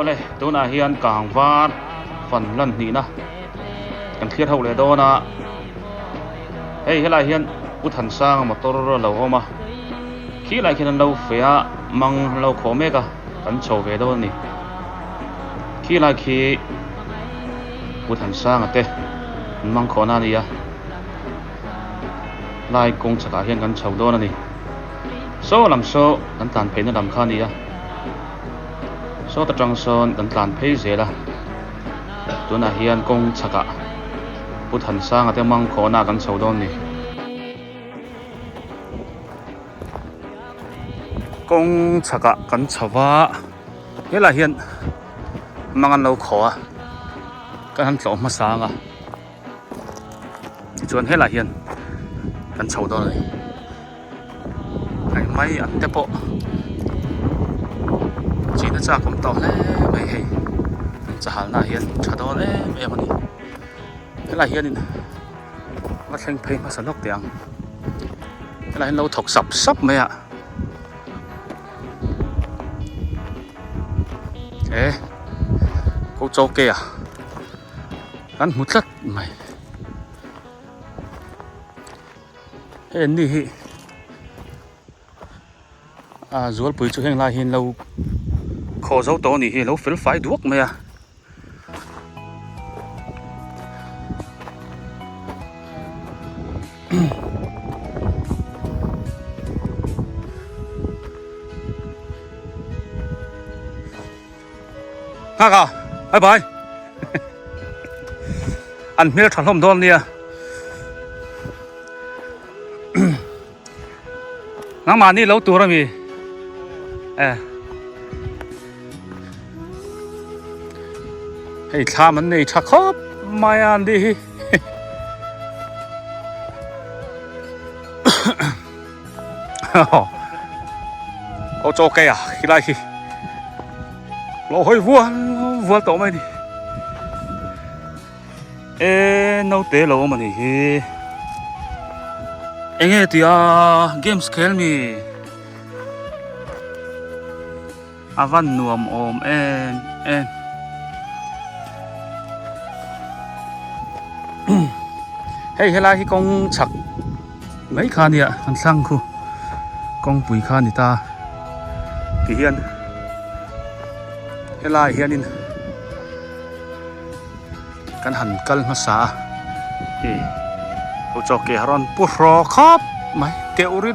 เลยตัวน่ะเฮียนกลางวาดฝันลั่นนี่นะกันเทียเท่าเลยโดนะเฮ้ยเฮลาเฮียนอุทันสร้างมาตัวเราเอามาขี้ไรขี้นั้นเราเฟียมังเราขอเมกะกันโชว์เวโดนี่ขี้ไรขี้อุทันสร้างอ่ะเต้มังขอนานี่อะไล่กงจักรเฮียนกันโชว์โดนี่โซ่ลำโซ่กันตันเพนลำข้านี่อะโซ่ตะจังโซนกันตันเพเจละตัวน่ะเฮียนกงจักรอุทันสร้างอ่ะเต้มังขอนากันโชว์โดนี่กงจักรกันชาวะเฮลาเฮียนมังอันเราขอกันหันหลอมาสร้างอ่ะชวนเฮลาเฮียนกันชาวโดนี่ไอ้ไม่อันเตปะจีนจะผมต่อเลยไม่ให้จะหาหน้าเฮียนชาโดเลยไม่เอามันนี่เฮลาเฮียนนี่ว่าเล่นเพลงมาสนุกเดียงเฮลาเฮียนเราถกสับไหมอ่ะเอ๊ะเขาโจเกะกันมุดลัดไหมเอ็นนี่จวลปุ๋ยจุดแห่งลายเห็นเราขอเจ้าตัวนี่เราฟิลไฟดวกไหมอ่ะฮ่ากะบายบายอันมีถล่มโดนเนี่ยน้ำมันนี่เราตัวเรามีให้ทามันนี่ชักครบไม่อันดีโอ้โจเกะขี้ไรขี้เราให้วัวต่อไหมดิเราเตะเรามันนี่เอ็งที่เกมส์เคลมีอาวันนวมอมเฮ้ยเฮลาที่กงฉักไม่ขานี่อ่ะมันสร้างคู่กงปุ๋ยขานี่ตา ki hian helai hianin kan han kal ma sa e o choke haron pu ro khop mai ke uri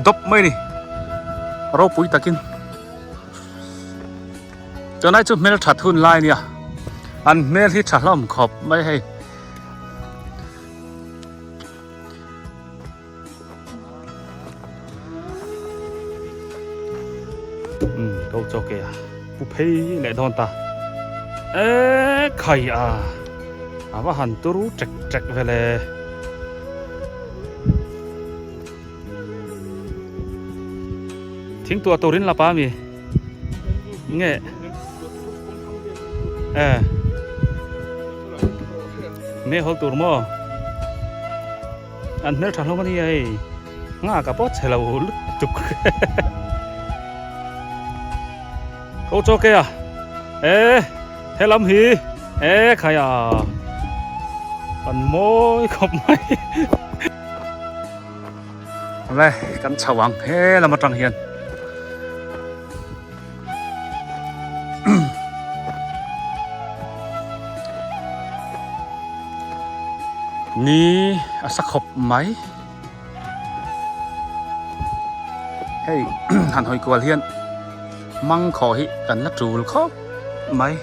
dop mai ni ro pui takin chonai chu mel that hun lai nia an mel hi thalom khop mai hei câu cho kìa bù phê lại đòn ta ê khẩy và hẳn tôi rú trạch về lệ tiếng tua tôi đến là ba mi nghe mẹ hol tôi mò anh nhớ thằng nó đi ấy ngã cả bớt sẽ là lứt tục câu cho kìa ê thế lắm hì ê khai phần môi không mấy đây cắn chào vàng thế là một trăng hiền ní sắc hộp máy hey hàn hồi của hiền mang khỏi cần là chủ khóc mấy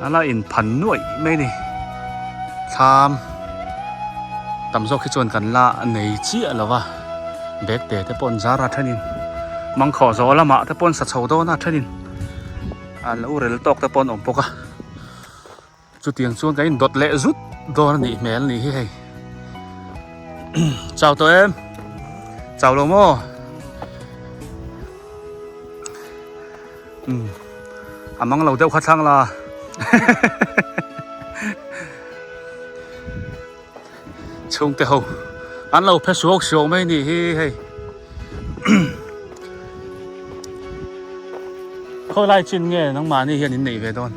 là in phần nuôi mấy đi tham tầm do khi chuẩn cần là này chia là va bé để tới pon giá ra thế nên mang khỏi gió là mạ tới pon sạch sầu đó na thế nên là ure tóc tới pon ổn bốc à chú tiền xuống cái đột lệ rút đó nị mẹ nị hay chào tụi em chào đồng mô mang lầu đeo khát sang là chung tiêu ăn lầu phải xuống xuống mấy nị hay khơi lại chuyện nghe nó mà nị hiện nị về đón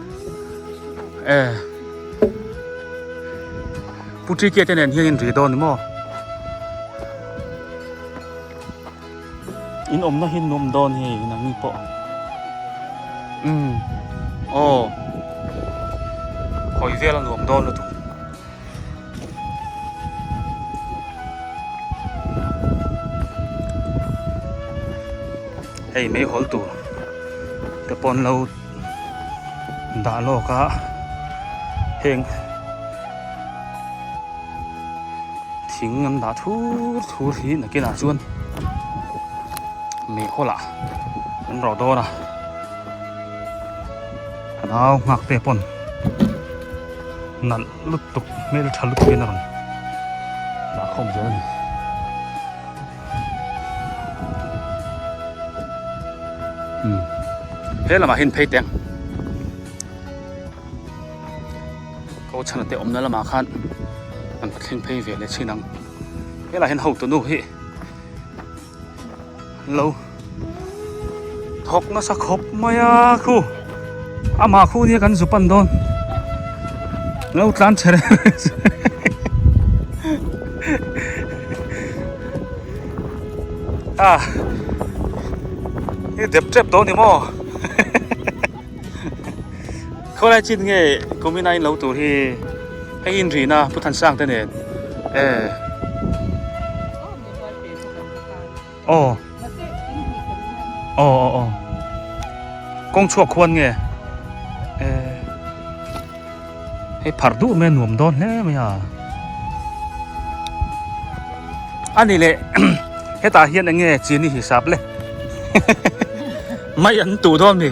bút kia tên này hiện gì đón đúng không in nó hiện nôm đón thì nằm như bộ hỏi về là nôm đón rồi tụ hey mấy hol tụ tập pon lâu đã lo cả heng thính ngâm đã thu thì là cái nào chuôn mẹ khô lạ nó rõ to nè nào ngạc tè pon nặn lút tục mẹ nó chăn lút kia nào đã không dễ này thế là mà hình phê tiếng câu chân là tệ ôm nó là mà khăn anh phải hình phê về để chơi năng thế là hình hậu tụi nó hệ lâu thọc nó sắc hộp mày khu mà khu này cần giúp anh đón lâu tan chơi cái đẹp đẹp đó thì mò không ai chín nghe có mấy nay lâu tuổi thì hay in gì na bút thành sang thế này con chuột khuôn nghe hay phật đủ men nuông đón thế mày anh này lệ hết ta hiện anh nghe chiến đi hisap sáp lên mấy anh tủ thôi thì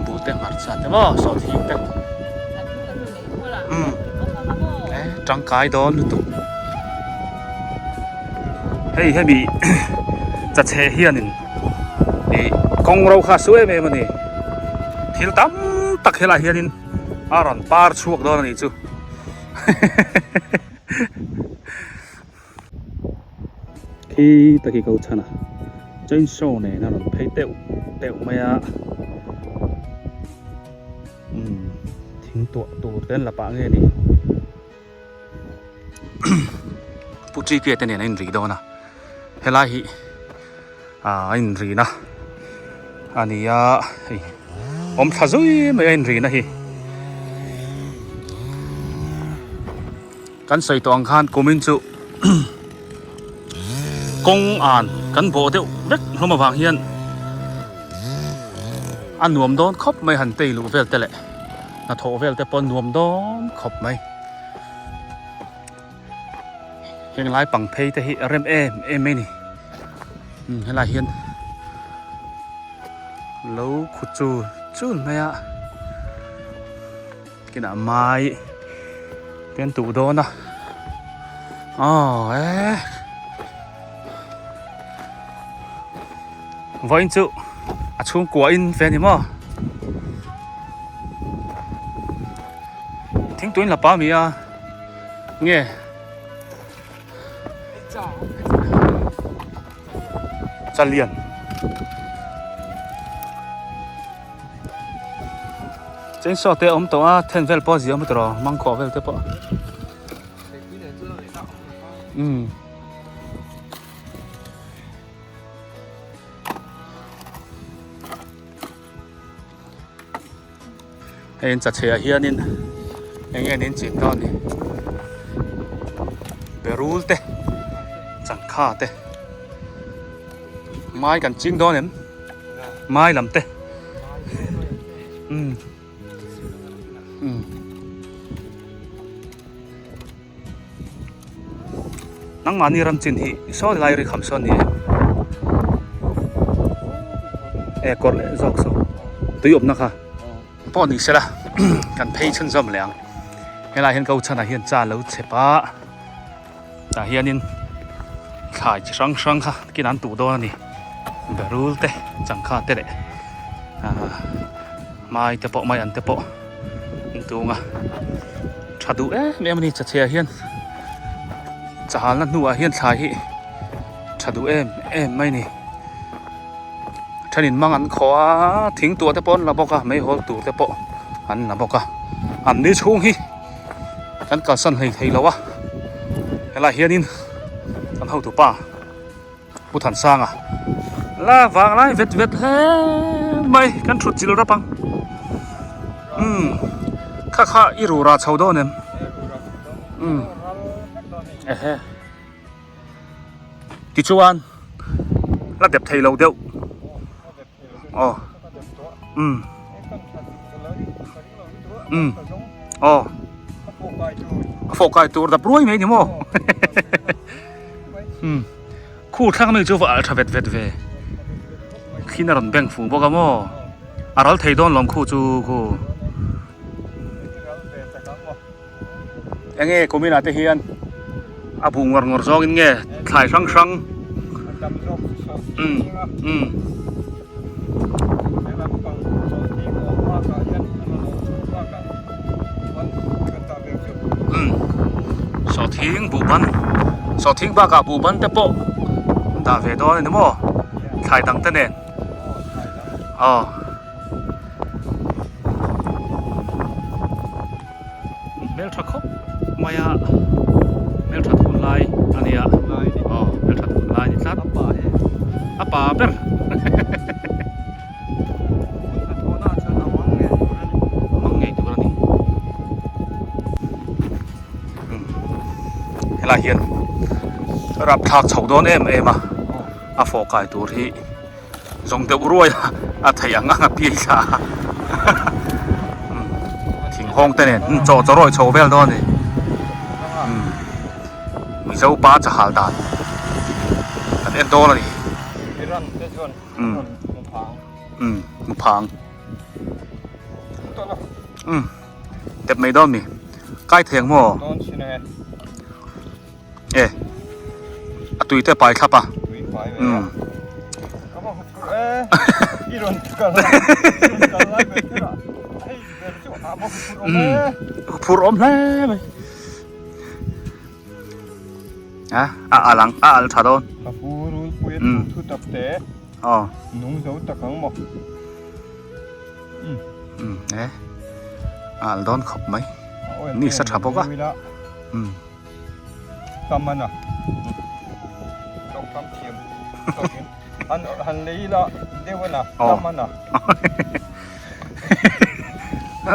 bố tên mặt sạch thế mà sao thì tên trắng cái đó nữa tụ hay bị chặt xe hiền thì con rau khá suy mẹ mình thì tắm tắc hết lại hiền rồi par chuộc đó này chứ khi ta cái câu chân à trên show này nó phải tẹo mày ทิ้งตัวเต้นละปะเงี้ยนี่ ผู้จีเกียรติเนี่ยอินรีโดนะเฮลาฮิอินรีนะอันนี้อมทะซุยไม่อินรีนะฮิกันใส่ตัวอังคารกุมินจุกงอ่านกันโบเดียวเล็กลงมาบางเฮียนอันนวมโดนคบไม่หันตีลูกเวลแต่แหละนาโถเวลแต่ปนนวมโดนคบไม่เฮียงไล่ปังเพย์แต่ฮิเรมไม่นี่เฮลาเฮียนแล้วขุดจูนไม่อะกินอะไรไม้เป็นตูโดนนะอ๋อวันจุช่วงกว่าอินแฟนนี่มั้งทิ้งตัวอินละป้ามีอ่ะเงี้ยจะเลียนเจนสอดเตะอมตัวเทนเวลปอสิอมตัวมังขอเวลเตะปอเห็นจัดเชียร์เฮียนินยังไงนินจีบตอนนี้เบรูลเตะจังค่าเตะไม้กันจริงตอนนี้ไม้ลำเตะนังมานี่รำจินที่ชอบไล่ริคำสอนนี่กดเลยจอกโซ่ตัวหยบนะคะพอนี่เสร็จละกันเพย์ชั้นจอมแรงเวลาเห็นเขาชนะเห็นจ่าแล้วเจ็บปะแต่เฮียนินขายช่างค่ะกินอันตูโดนนี่เบรูลเตะจังค่าเตะเลยไม่เตะปะไม่อันเตะปะตัวงะถ้าดูแม่มันนี่จะเชียร์เฮียนจะหาลันนัวเฮียนชายฮิถ้าดูไม่นี่ถ้านินมังอันขอทิ้งตัวเตะปนเราบอกว่าไม่โหดตัวเตะปนอันเราบอกว่าอันนี้ช่วงฮิกันกัดสั่นให้เราวะอะไรเฮียนินกันเข้าตัวป้าผู้ทันสร้างลาวางไรเวทไม่กันชุดจิลระปังข้าอีรูราชาวโดนเนี่ยกิจวันแล้วเด็บไทยเราเดียวอ๋ออ๋อโฟกัสตัวดับร้อยไหมเนี่ยโม่คู่ข้างนึงจะว่าอัลทราเวทขี้น่ารันแบ่งฝูงบอกกันโม่อารัลไทยโดนลมคู่จูกูยังไงกูมีหน้าที่เฮียนอาบุงวงรจอกินไงถ่ายช่างสอทิ้งบุบันสอทิ้งบ้ากับบุบันเตปะดาเวดอนนี่มั้งถ่ายตั้งแต่เนี่ยเมลทรัคบมายาเมลทรัคคนไลอันนี้เมลทรัคคนไลนี่สัตว์apa ber mangai tu berani hela hian rap thak chho don em a fo kai tur hi zong te uroi a thai anga nga pi sa thing hong te ne cho roi chho vel don ni mi zo pa cha hal dan an en don niมุพังเด็บไม่โดนมีใกล้เทียงมั้งตุยเตะไปครับป่ะพูดอมแล้วไหมหลังชาโดนนุ่งเจ้าตะขังบ่ al don khop mai ni sa thapoka tamana tok tam thiam han leila dewana tamana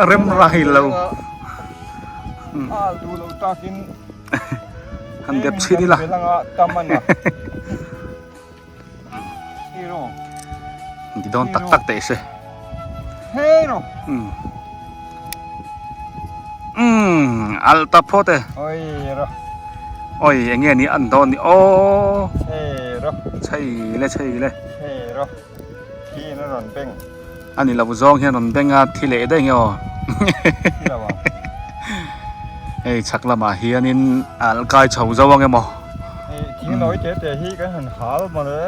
rem rahilo du lo takin han dep chini la tamana hero di don tak tak te se hero alta phote oi enge ni an don ni o hero chai le hero ki na ron peng ani la bu zong hian on benga thile de ngeo lawa ei chakla ma hianin al kai chho zawang emo ki noi te hi kan han hal ma le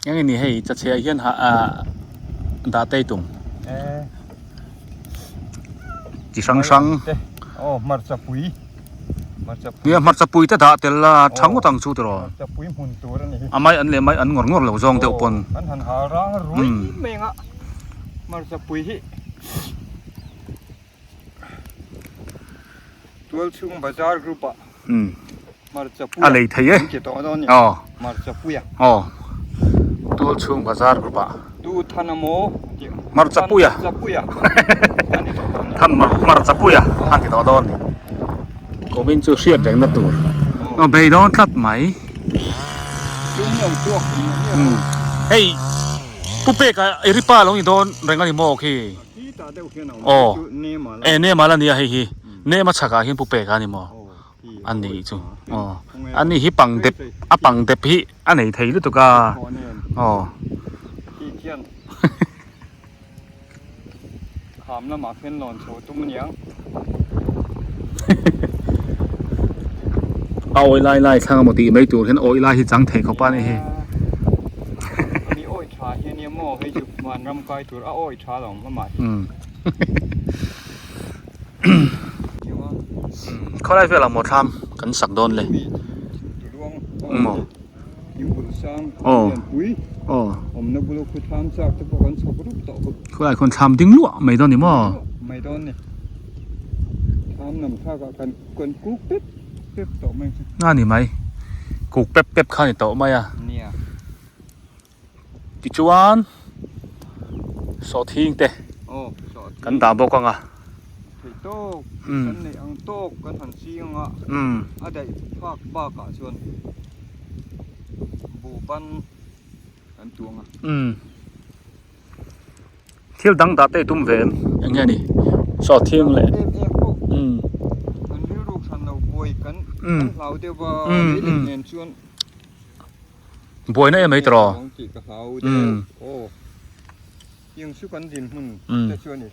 yang ini hei cha che hian ha da tei tum chi sang marcha pui ni marcha pui ta da tel la thang tang chu tro marcha pui mun tur ni amai an le mai an ngor lo zong te upon an han ha rang rui menga marcha pui hi tual chung bazar group marcha pui alei thei ke to don ni marcha pui tual chung bazar group tu thanamo marcha pui than marcha pui han ke to don ni ko bin chu siat deng na tur bei don tlat mai chung yong chuak hey pu pe ka ripa long i don rengani mo khi ta deu khian ne ma ne mala ni hi ne ma chaka hin pu pe ka ni mo an ni chu an ni hi pang dep hi an nei thei lu tu ka hi khian kham na ma khen lon cho tum niang oi lai thang mo ti mai tur hen oi lai hi chang thei kho pa ni hi ni oi tha hi ni mo he ju man ram kai tur a oi tha long ma kho lai vela mo tham kan sak don le mo yu sang pui om na bulo khu tham chak te kan chobru to kho lai kon tham ding lu mai don ni mo mai don ni tham nam tha ka kan kon ku pip to mai na ni mai ku pep kha ni to mai a nia ti chuan so thing te kan da bo ka nga thei to kan nei ang to kan han si nga a dai phak ba ka chuan bu pan kan tuanga thil dang da te tum ve enge ni so thing le kan ri ru san no boi kan lau de ba nen chuan boi na mai tro ki ka lau de yang su kan din hun te chuan ni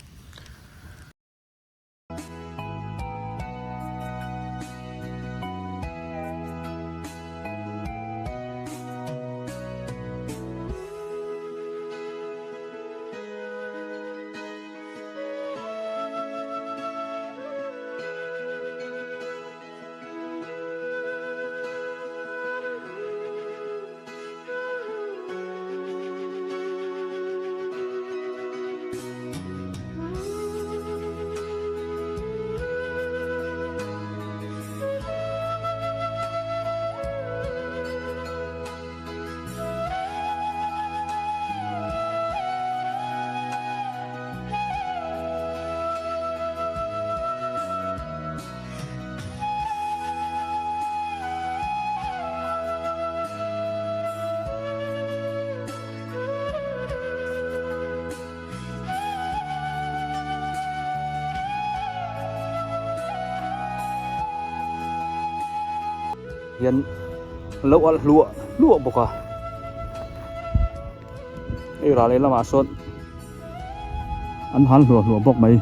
hian lo al lua boka ei ra le lama son an han lua bok mai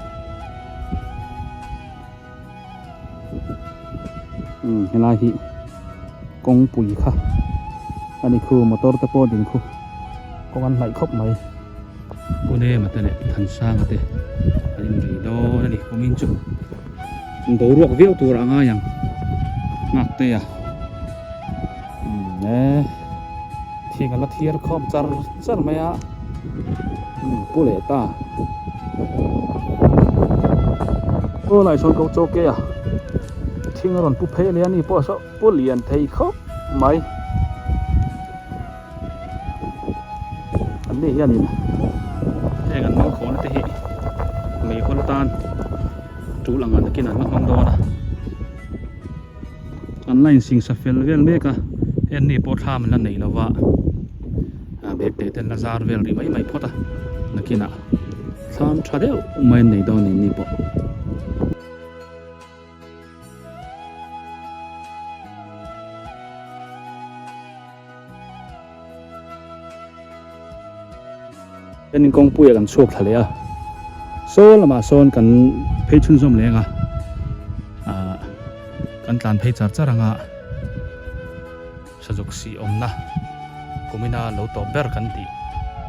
helai hi kong pui kha ani khu motor te po ding khu kong an lai khop mai pune matane than sang ate ani ri do ani komin chu do ruak veu tu ra nga yang ngak te ya nè thì cái là thiệt không char mày à ปูเลต้าโอ้หลายชนเขาโจเกะทิ้งรอนปูเพเลียนี่ปอซะปูเลียนไทยครับไม่อันนี้ยันนี่แค่กันมังขอนะที่มีคนตานจูหลังอันกินอันมังมังโดนะอันไลน์สิงสเฟลเวลเมกะเอ็นนี่ปอทามันละไหนละวะเบกเตเตนลาซาร์เวลรีไม่พอตะนักกินอ่ะทำชาเดียวไม่ไหนดาวนี่ปอเป็นกองปุยกันโชคทะเลอ่ะโซนละมาโซนกันเพชรชุนสมเลงอ่ะกันการเพชรจัดจรังอ่ะสจุกสีอมนะกูไม่น่าเล่าต่อเบอร์กันตี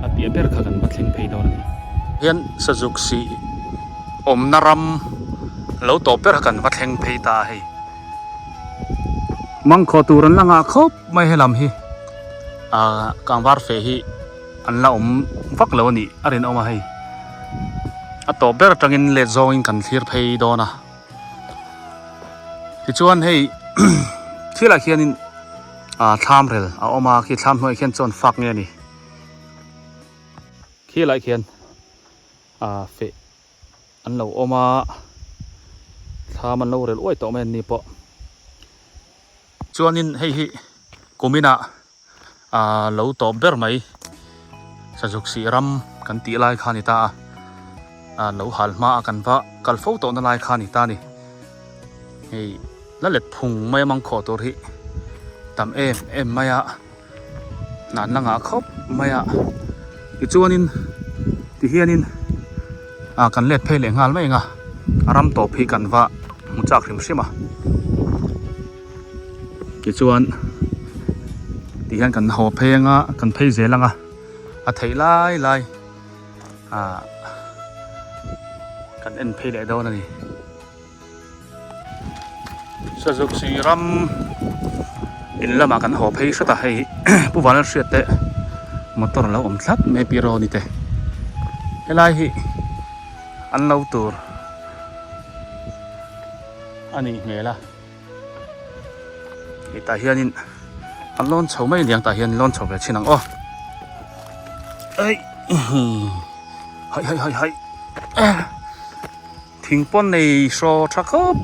อ่ะตีเบอร์ข้ากันบัดเล็งเพย์ดอนนี่เฮียนสจุกสีอมนารำเล่าต่อเบอร์กันบัดเล็งเพย์ตาให้มังขอตูรันละงาครบไม่ให้ลำฮีกางวาร์เฟฮีอันละฟักเลวนี่อะไรเอามาให้ต่อเบอร์จังอินเลจอยกันเคลียร์เพย์ดอนะที่ชวนให้ ที่ละเขียนทามเรลเอามาที่ทามหน่วยเขียนจนฟักเนี่ยนี่ที่ละเขียนเฟอันเราเอามาทามันเราเรลโอ้ยต่อแม่นี่ปะชวนนินให้กูมินะเราต่อเบอร์ไหมสจุกสีรำกันตีลายคานิตาเราหันมากันว่ากัลฟูโตนลายคานิตานี่เฮ้ยแล้วเล็ดพุงไม่มังขอตัวที่ตำเอ็มไม่อะนั่นละงาครบไม่อะอีจวนินที่เฮียนินกันเล็ดเพลงงานไม่งะรำต่อพีกันว่ามุจักริมใช่ไหมอีจวนที่เฮียนกันหัวเพลงกันเพลเสียละงะไทยไล่กันเอ็นเพลย์ดาวนั่นนี่สจุกสีรำอินละมากันหัวเพลย์สุดท้ายผู้วันเสียเตะมอเตอร์เราอมทัดไม่ปีรอนี่เตะไล่อันเราตัวอันนี้ไงล่ะไอ้ตาเฮียนินอันล้นเฉาไม่เลี้ยงตาเฮียนล้นเฉาแบบชินังอ้อเอ้ยเฮ้ยทิ้งป้อนในโซ่ชักครับ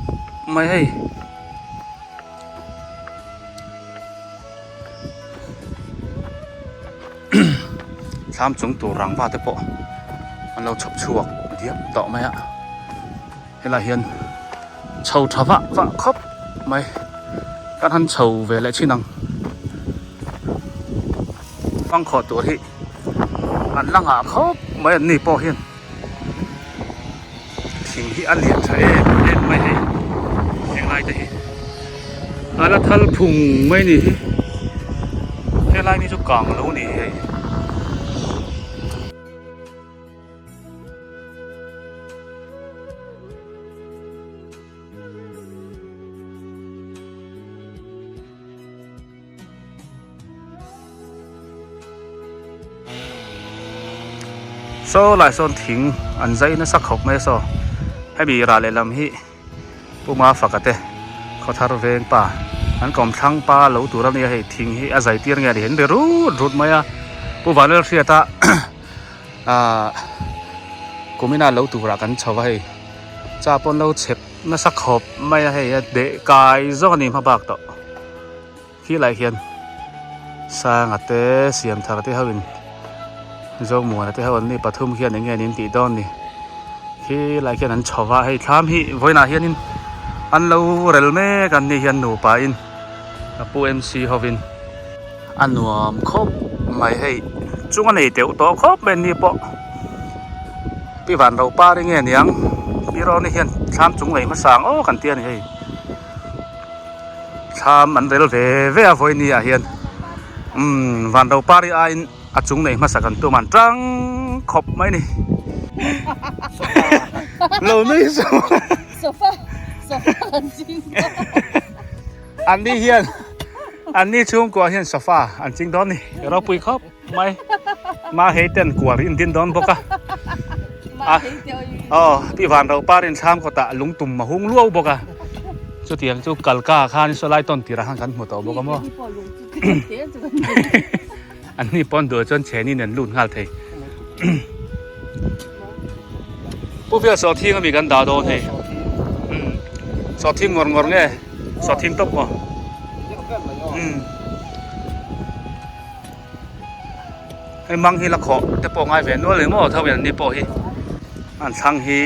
ไม่ให้สามจุงตัวรังว่าแต่ปะมันเราฉับชวกเดียบต่อไหมอะเฮลาเฮียนเฉาทว่าครับไม่การหันเฉาเวลาชินังฟังขอตัวที่อันละงาเขาไม่นี่ปอเห็นสิ่งที่อันเลียนใช้ไม่ให้ยังไงแต่อันละทัลพุงไม่นี่ยังไงนี่จุกกางแล้วนี่โซ่หลายโซนทิ้งอันใจน่าสักขบไม่โซ่ให้บีราเลลำฮีผู้มาฝักเตะเขาทารุเวงป่าอันก่อมทั้งป่าเหลาตัวนี้ให้ทิ้งให้อาศัยเตียงเงี้ยเห็นเบรูดไหมอ่ะผู้วันเสียตากูไม่น่าเหลาตัวรักกันชาวไอ้จ้าปนเหลาเจ็บน่าสักขบไม่ให้เด็กกายจ้านี่มาบักต่อที่หลายเขียนสร้างเตะเสียมทางเตะเขาวินโจมัวนะที่เขาวันนี้ปฐุมเขียนอย่างเงี้ยนินตีดอนนี่ที่หลายเขียนนั้นชาวว่าให้ทำให้ไว้หน้าเขียนนินอันเราเรลเมกันนี่เขียนหนูไปอินปูเอ็มซีเขาวินอันหนูครบไม่ให้จุงอันนี้เดี๋ยวต่อครบเป็นนี่ปะพี่วันเราป้าได้เงี้ยเนี่ยพี่เรานี่เขียนทำจุงไหนมาสั่งโอ้กันเตี้ยนี่ทำอันเรลเวไว้นี่เขียนวันเราป้าได้อินจุงไหนมาสักกันตัวมันจังขบไหมนี่เราไม่สมโซฟาจริงอันนี้เฮียนอันนี้ช่วงกว่าเฮียนโซฟาอันจริงตอนนี้เราปุยครบไหม มาเฮเต้นกว่ารินดินดอนบกะ มาเฮเตียว พี่วานเราป้าเรียนชามก็ตะลุงตุ่มมาหุงล้วบกะจุดเตียงจุกัลกาข้านี่สไลต้นตีระหังกันหมดตัวบกะมั้งอันนี้ป้อนเดือจนเชนี่เนี่ยลุ่นหัลเทผู้เพื่อสอทิ้งก็มีกันดาโดนเทสอทิ้งงอนไงสอทิ้งตบมั้งไอ้มังฮีละขอแต่ปองไอ้แหวนว่าเลยมั้งเท่าอย่างนี้ปอฮีอันช่างฮี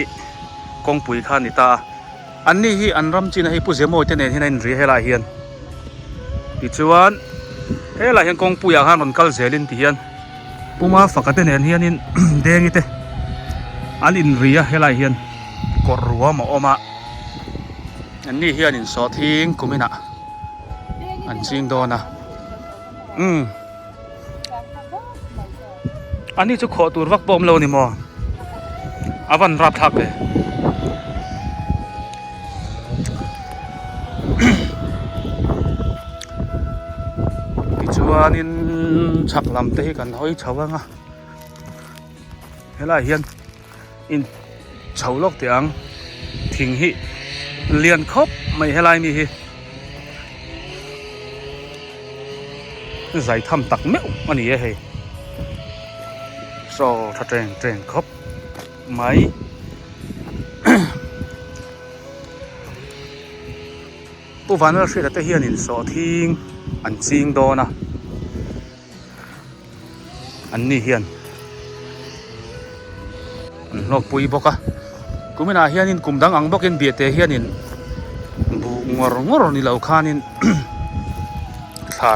กงปุ๋ยข้านิตาอันนี้ฮีอันรำจีนฮีผู้เสียโมยเจเนที่นั่นรีเฮลาเฮียนดิจวนเฮลาเฮียนกงปุ๋ยอาหารมันกัลเซลินที่เฮียนปูมาฝักกันเตเนเฮียนินเดงิเตอันอินรีเฮลาเฮียนกอรัวมาอมาอันนี้เฮียนินสอทิ้งกุมินะอันจริงโดนนะอันนี้จะขอตัววักบอมเรานี่มออาวันรับทักเลยกิจวันินฉักลำเตะกันห้อยเฉาว่างอ่ะเฮล่าเฮียนอินเฉาลอกเตียงทิ้งฮิเลียนครบไม่เฮล่ามีฮิใส่ทำตักเม้วมันนี่เฮ้โซ่ถ้าเตรงครบไหม ผู้ฟังเราเชื่อแต่เฮียนินสอทิ้งอันจริงโดนะอันนี้เฮียนนกปุยบอกอะกูไม่น่าเฮียนินกุมดังอังบอกกินเบียดแต่เฮียนินบุงอร์นี่เหล่าข้านิน ใช่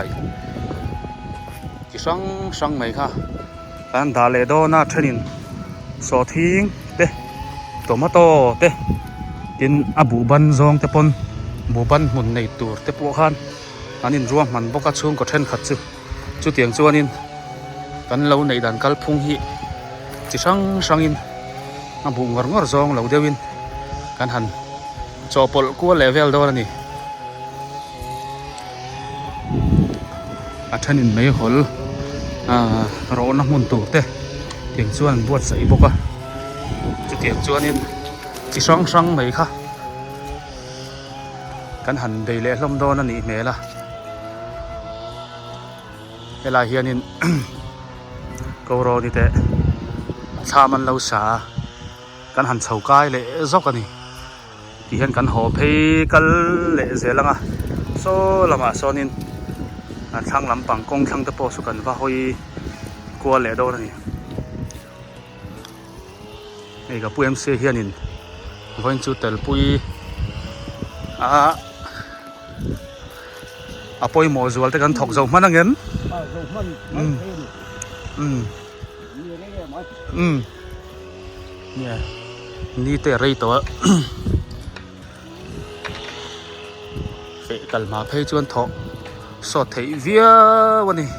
กี่สังไหมค่ะอันดาเลโดนะเทนินสอทิ้งเต้ตัวมาโตเต้กินอบูบันซองเตปนบูบันหมุนในตัวเตปวขันอันนี้รวมมันบกช่วงก็เทนขัดจุดเตียงจวนนินกันเราในด่านกัลพุงฮีจิสังอินอบูงอร์ซองเราเดวินกันหันจอปลกัวเลเวลโดนนี่อัฐนินไม่หลรอน้ำมันตัวเต้เตียงจวนบวชใส่บกจุดเตียงจวนนินจิสังไหมค่ะกันหันเดย์เล่ลมโดนนั่นนี่เมล่ะเวลาเฮียนิน ก็รอนี่แต่ชามันเราสากันหันเฉากายเละซอกกันนี่ที่เห็นกันหอเพกันเละเสียแล้วอ่ะโซ่ละมาโซนินทางลำปังกงทางตะโปสุกันว่าหอยกลัวเละโดนนี่นี่กับปุยเอ็มซีเฮียนินวันจุดเตลปุยปอยหมอจวลแต่กันถกเจ้ามันนั่งเงินเนี่ยนี่แต่ไรตัวเฟกัลมาเพย์จวนถกสดเทียวีวันนี้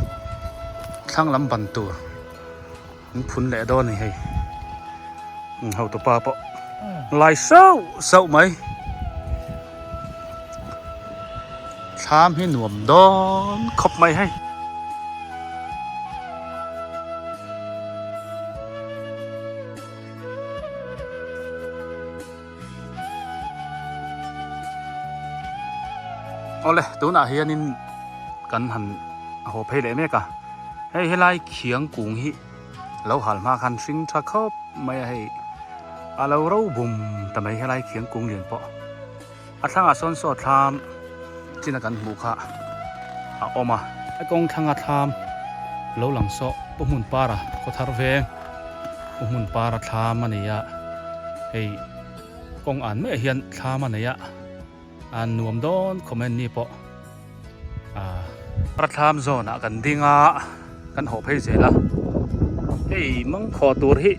ข้างลำบันตัวพุ่นแหล่ดอนนี่ให้เอาตัวปลาปะลายเศร้าไหมชามให้หน่วมดอนคบไม่ให้เอาเลยตัวหน้าเฮียนินกันหันโหเพลเลยไหมกะให้ไล่เขียงกุ้งฮิเราหันมาคันซิงทักคบไม่ให้เราบุ่มแต่ไม่ให้ไล่เขียงกุ้งเรียนเปาะทั้งอาสนสอดทามจินกันบุค่ะออกมาไอ้กองทางอาทามเราหลังโซ่ปุ่มุนปาระก็ทาร์เวงปุ่มุนปาระทามมันเนี่ยไอ้กองอ่านไม่เห็นทามมันเนี่ยอ่านนวมโดนคอมเมนต์นี่ปะประทามโซนกันดิ้งกันหอบให้เสร็จละเฮ้ยมังขอตัวที่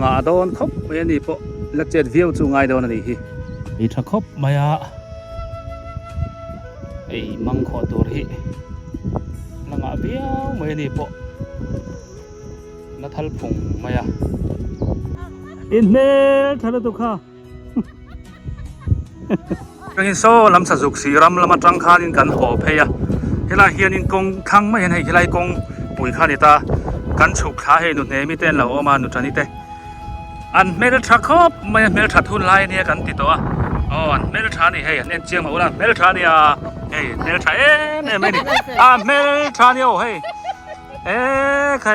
งาโดนครบไม่นี่ปะลักเจ็ดวิวจูงไงโดนนี่ฮีอีทักครบไม่ไอ้มังขอตัวที่ลังอาเบี้ยวไม่นี่ปะนัทลพงไม่อินเนทะเลตุค่ะก็เห็นโซ่ลำสัจุกสีรำลำมาจังคานินกันหอบเพียเฮลาเฮียนินกงคังไม่เห็นให้เฮลากงปุ๋ยคานิตา กันฉุกขาให้นุเนมิเต้นเราออกมานุจันนี่เต้อันเมลทราคอบไม่เมลทราทุนไลเนี่ยกันติดตัวอ๋อเมลทรานี่เฮ้ยเอ็นเจียงมาอุลันเมลทรานี่เฮ้ยเมลทราเนี่ยไม่ดิเมลทรานี่โอ้เฮ้ยใคร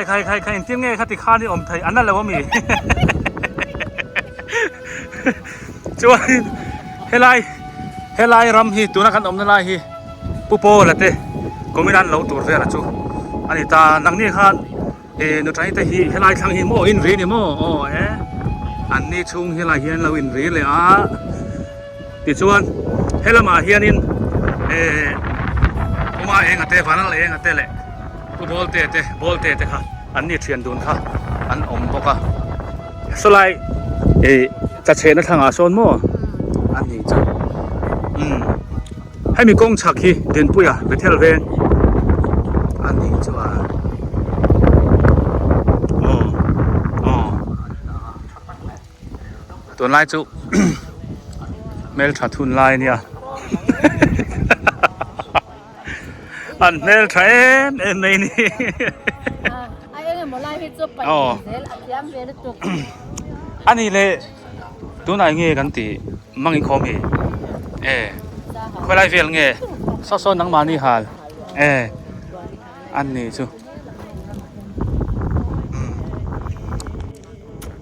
เอ็นเจียงไงขัดติขานี่อมไทยอันนั้นแหละว่ามีช่วยเฮลัยรำฮีตัวนักการอมนั่นไรฮีปุ๊บโป้ละเต้ก็ไม่นานเราตัวเรียละจูอันนี้ตานังนี่ข้านุจัยแต่ฮีเฮลัยทางฮีโมอินรีนี่โมอ๋ออันนี้ชุงเฮลัยเฮียนเราอินรีเลยติดชวนเฮลัยมาเฮียนินผมมาเองอะเต้ฝันนั่นเองอะเต้แหละปุ๊บบอลเต้ค่ะอันนี้เทียนดูนค่ะอันอมบอกค่ะสไลจะเชนทางอาโซนโมอันนี้จ้ะให้มีกงฉักฮีเดินปุยไปเที่ยวเวงอันนี้จ้ะตัวไล่จุเมลทัดทุนไล่เนี่ยอันเมลทรนในนี่ไอ้เอ็มบ่ไล่ให้จบไปเด้ออันย้ำเวรจบอันนี้เลยตัวไหนเงี้ยกันตีมังอีคอมีเวลาเวลเงี้ยซ้อนนังมานี่ฮาลอันนี้จู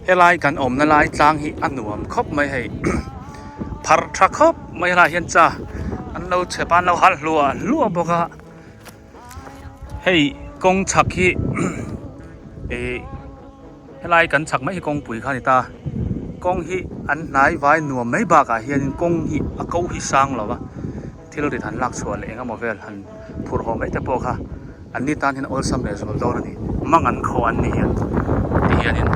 เฮลัยกันอมนั่นไล่จางฮีอันหนุ่มคบไม่ให้พัดชักคบไม่ไล่เห็นจ้าอันเราเชปานเราหันลัวบอกว่าให้กงชักฮีเฮลัยกันชักไม่ให้กงปุ๋ยข้านิตากงฮีอันไหนไว้หนุ่มไม่บากะเฮียนกงฮีอากาฮีสังหรอวะที่เราได้ทันลักส่วนเลยงั้นมาเวลหันพูดหอมไปแต่พอค่ะอันนี้ตานเห็นออลซัมเนสมาดอร์นี่มังอันเขาอันนี้ที่เฮียนิน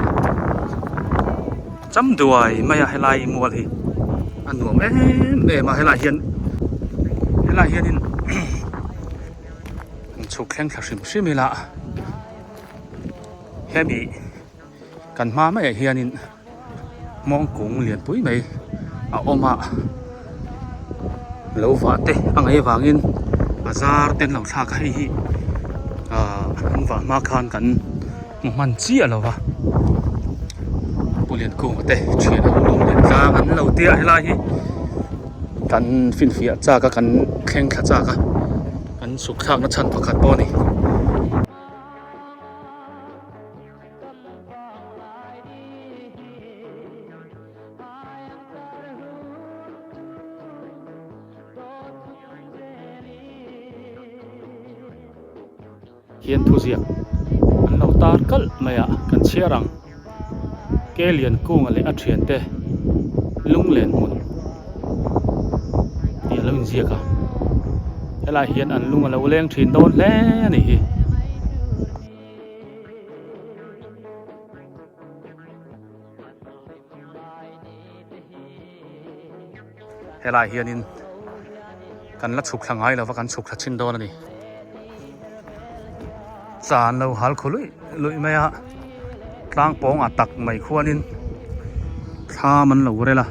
จำด้วยไม่อยากให้ไล่มัวเลยอันหนุ่มมาให้ไล่เฮียนนินชุกแข่งขันชิมิละเฮียบีกันมาไม่เฮียนินมองกุ้งเหรียญปุ้ยไหมเอาออกมาแล้วว่าเตะอังไงวางินอาซาร์เต้นหลังชาให้ว่ามาคานกันมันเจี๊ยแล้ววะปุเรียนกุ้งเตะเชียร์ลงเรียนจ้ากันเราเตี้ยให้ไล่กันฟินเฟียจ้ากันแข่งขันจ้ากันสุขข้างนัชชันประกาศป้อนี่เฮียนทุเสียอันเราตาร์กัลไม่กันเชียรังเกลียนกุ้งอะไรอัดเชียนเตะลุงเล่นมุนเดี๋ยวเราอินเสียกันเวลาเฮียนอันลุงเราเลี้ยงถิ่นโดนแล้วนี่เวลาเฮียนินกันลัดฉุกทางไงเราว่ากันฉุกทัดชินโดนนี่จานเราหัลคุลุยไหมฮะกลางปองตักไม่ควรนินถ้ามันเหลวเลยล่ะ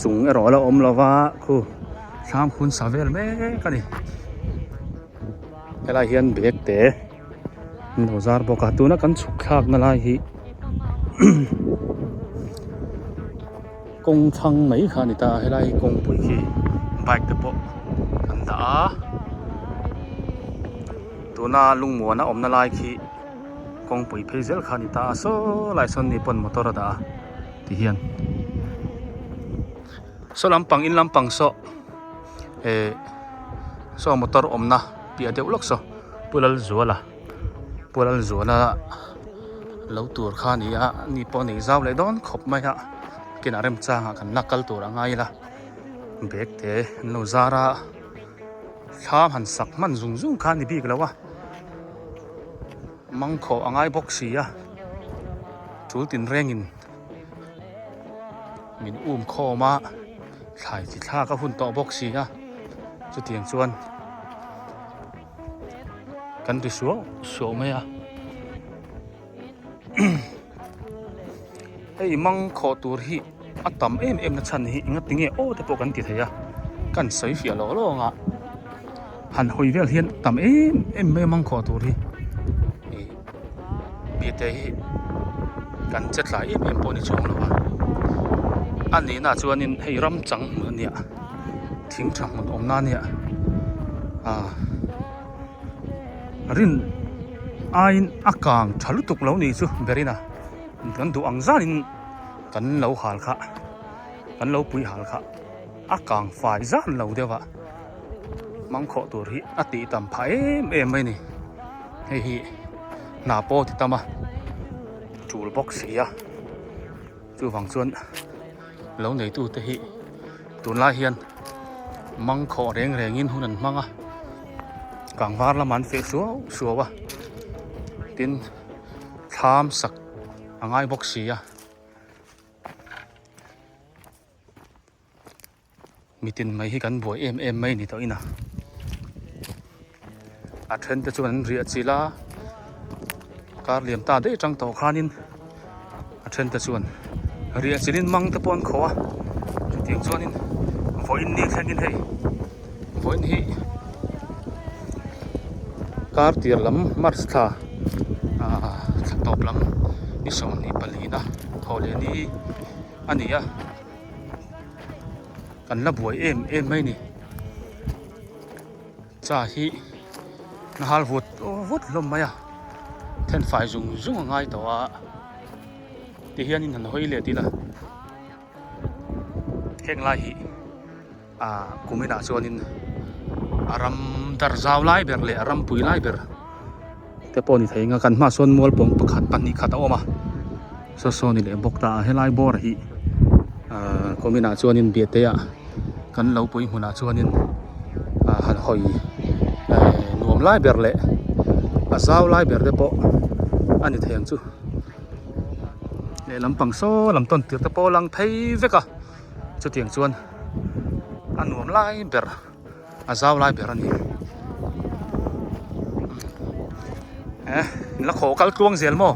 จุงรอเราอมเราว่าคู่ชามคุณสาวเวลไหมกันนี่เวลาเฮียนเบรกเตะเราจารบอกตัวนักกันฉุกขากนั่นแหละฮีกงชังไหมขานิตาเวลากงปุ๋ยฮีไบค์เตะปะกันตาตัวน่าลุงมัวน่าอมน่าไล่ขี้กองปุ๋ยเพเซลขานิตาโซ่ไล่ส่วนนี้ปนมอเตอร์ดาที่เฮียนโซ่ลำปังอินลำปังโซ่มอเตอร์อมนะเปียเดียวล็อกโซ่ปุลลจัวละเราตัวขานี่นี่ปนนี่จ้าวเลยโดนขบไหมฮะกินอะไรมั้งจ้ากันนักกัลตัวง่ายละเบกเตะเราจาระข้ามหันสักมันจุงขานี่บีกแล้ววะมังของ่ายบ็อกซี่จูตินเร่งินมินคอมาถ่ายจิตท่าก็หุ่นต่อบ็อกซี่จุดเตียงชวนกันที่ชัวไหมไอ้มังขอตัวที่ต่ำนัชชันฮีงัดติงโอ้แต่พวกกันติดเหรอกันใส่เฟียล้อหันหอยเวลเฮียนต่ำไม่มังขอตัวที่ บีเตhi kan chet lai em poni chong lo wa ani na chuanin hei ram chang ania thing thang mun om na nia rin ain akang thalu tuk lo ni chu berina kan du ang zanin kan lo hal kha kan lo pui hal kha akang fai zan lo dewa mang kho tur hi ati tam phai em mai ni hei hi na po ti tama toolbox hi chu wang chuan lo nei tu te hi tun la hian mang kho reng in hunan manga kang var la man fe suwa wa tin tham sak angai box hi mitin mai hi kan boi em mai ni to ina a then te chuan ria chila kar liam ta de tang to khanin a then te chuan ria chilin mang te pon khawa ting chuanin voin ni thangin hei voin hi kar tir lam mars tha top lam ni son ni palina thole ni ania kan la buai em mai ni cha hi na hal vut lom maya then fai zung ngai to ti hian in han hoi le ti la heng lai hi kumina chuanin aram dar zaw lai ber le aram pui lai ber te poni theinga kan ma son mol pong pakhat pani khat oma so ni le bokta helai bor hi kumina chuanin biate ya kan lo pui huna chuanin han hoi nuam lai ber le azaw lai ber de po ani theng chu le lampang so lam ton tir te po lang thei veka chu tiang chuan anuam lai ber azaw lai ber ani la kho kal tuang zel mo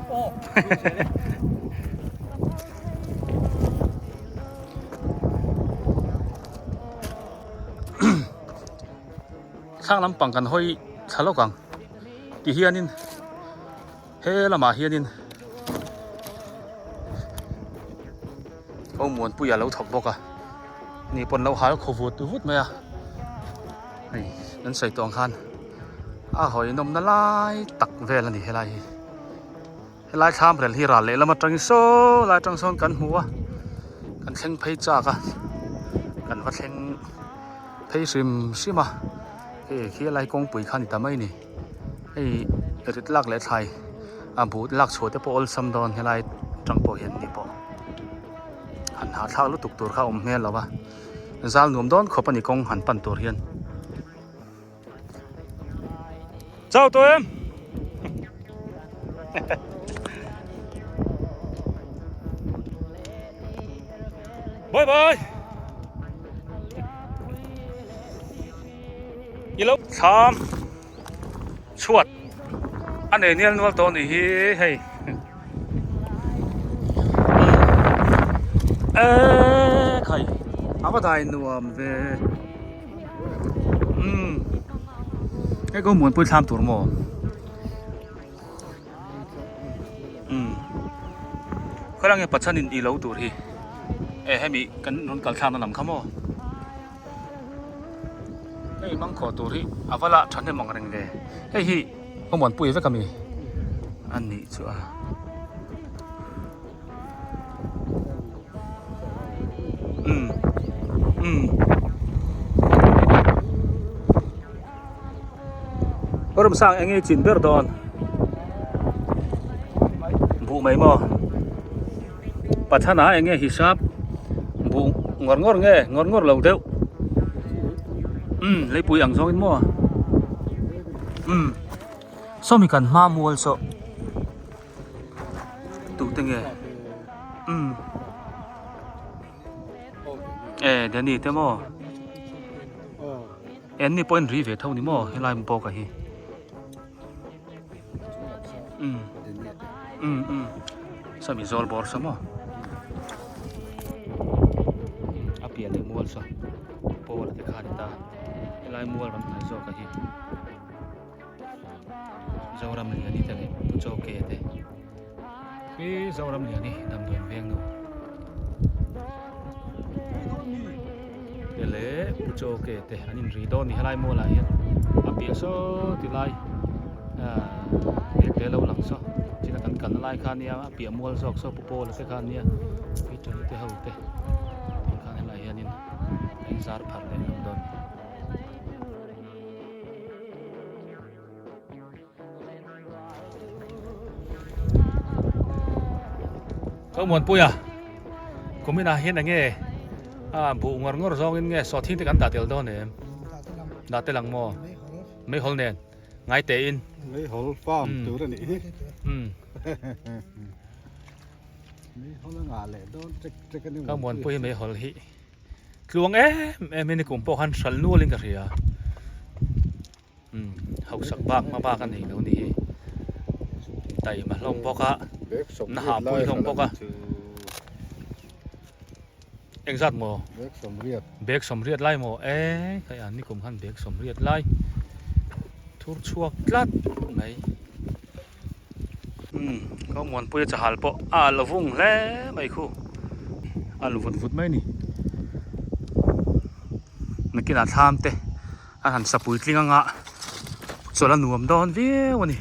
sang lampang kan hoi thalokang ti hianin he lama hianin ko muan puya lo thok boka ni pon lo hal khowut vut maya ai nan sai tong khan hoi nom na lai tak vel ani helai tham rel hi ra le lama tang so lai tang son kan huwa kan thleng phei cha ka kan va thleng phei sima khi lai kong pui khan ta mai ni ei rit lak le thai but lak chote po ol sam don helai tang po hian ni po han ha thak lu tuk tur kha mel lawa zal nuam don khopani kong han pan tur hian chào tụi em bye bye yellow tham chuột anh này niên nuôi tôm thì hay khơi áo dài nuông về cái có muốn bơi tham thủ mò khơi đang nghe bật chân đi lâu tuổi thì hay bị cắn nón cào tham nó nằm khăm mò cái măng cỏ tuổi thì phải là chọn để mong cái này cái hi có muốn bơi với cái gì anh nhỉ chứ Orang sang engi chin ber don bu mai mo pathana engi hisab bu ngor nge lo deu lấy pui ang song mo so mi kan ma mual so tu tenge dani te mo en ni point ri ve thau ni mo helai mo ka hi Sami zol bor sama api ale mual sa pol te khanta lai mual ram na zo ka hi zoram ni ani te tu cho ke te cái dâu đâm liền đi đâm thuyền phèn nữa để lẽ cho kể thế anh in rì đòn thì hai mua lại hiện à bia số thì lại để lâu lắm số chỉ là cần lại khan nia bia mua số số popo là cái khan nia cái chỗ này hậu thế khan lại hiện in anh zar phật lại đâm đòn có muốn pui à cũng biết là hiện là nghe bộ ngor ngor zong nghe so thiên thì kan da tel do ne da tel lang mo mấy hol nen ngai te in mấy hol farm tu ra ni mấy hol ngà lệ do check cái có muốn pui mấy hol hi luang em ni kum po han sal nu ling ka ria hậu sak bak ma ba kan nei lo ni tai ma long poka na ha pui long poka anh giặt mò bếp sầm riết lai mò cái anh đi cùng hắn bếp sầm riết lai thua chuột lát này có muốn bây giờ hal po là vùng lẽ mấy khu là vụt vụt mấy nè cái là tham tê anh hẳn sập bụi linh ngã rồi là nuông đòn viết vậy